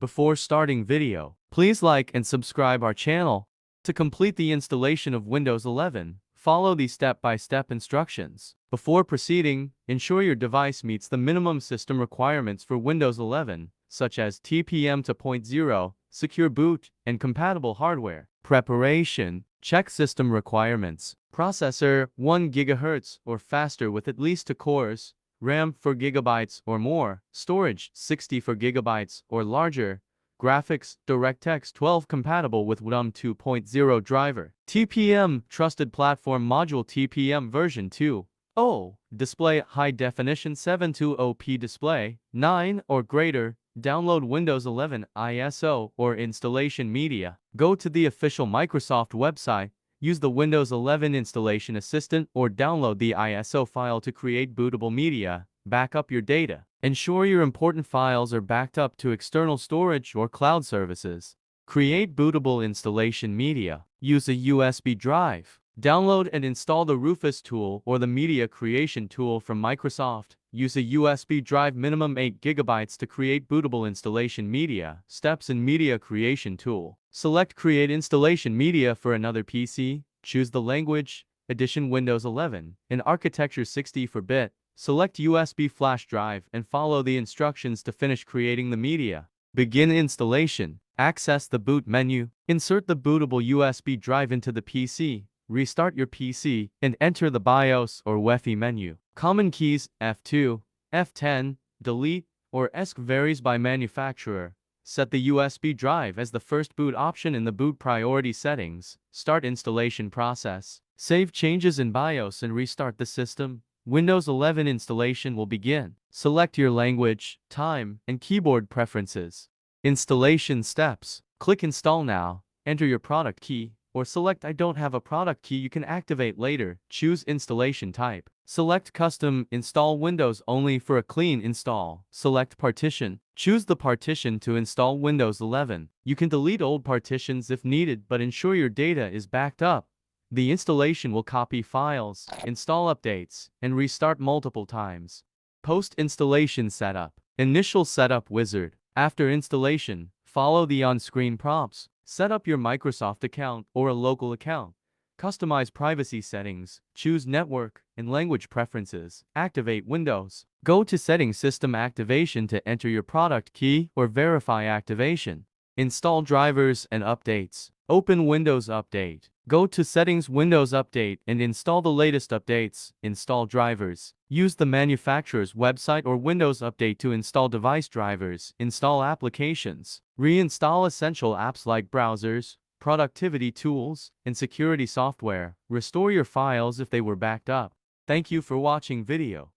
Before starting video, please like and subscribe our channel. To complete the installation of Windows 11, follow these step-by-step instructions. Before proceeding, ensure your device meets the minimum system requirements for Windows 11, such as TPM 2.0, secure boot, and compatible hardware. Preparation. Check system requirements. Processor 1 GHz or faster with at least 2 cores. RAM 4 GB or more. Storage 64 GB or larger. Graphics DirectX 12 compatible with WDM 2.0 driver. TPM Trusted Platform Module TPM version 2.0. Display High Definition 720p display 9 or greater. Download Windows 11 ISO or installation media. Go to the official Microsoft website. Use the Windows 11 Installation Assistant or download the ISO file to create bootable media. Back up your data. Ensure your important files are backed up to external storage or cloud services. Create bootable installation media. Use a USB drive. Download and install the Rufus tool or the Media Creation tool from Microsoft. Use a USB drive minimum 8 GB to create bootable installation media. Steps in Media Creation tool. Select Create Installation Media for another PC. Choose the language, Edition Windows 11, and Architecture 64-bit. Select USB flash drive and follow the instructions to finish creating the media. Begin installation. Access the boot menu. Insert the bootable USB drive into the PC. Restart your PC and enter the BIOS or UEFI menu. Common keys F2, F10, delete, or ESC varies by manufacturer. Set the USB drive as the first boot option in the boot priority settings. Start installation process. Save changes in BIOS and restart the system. Windows 11 installation will begin. Select your language, time, and keyboard preferences. Installation steps. Click Install now. Enter your product key, or select I don't have a product key you can activate later. Choose installation type. Select Custom Install Windows only for a clean install. Select Partition. Choose the partition to install Windows 11. You can delete old partitions if needed, but ensure your data is backed up. The installation will copy files, install updates, and restart multiple times. Post-installation setup. Initial setup wizard. After installation, follow the on-screen prompts. Set up your Microsoft account or a local account. Customize privacy settings. Choose network and language preferences. Activate Windows. Go to Settings System Activation to enter your product key or verify activation. Install drivers and updates. Open Windows Update. Go to Settings Windows Update and install the latest updates. Install drivers. Use the manufacturer's website or Windows Update to install device drivers. Install applications. Reinstall essential apps like browsers, productivity tools, and security software. Restore your files if they were backed up. Thank you for watching video.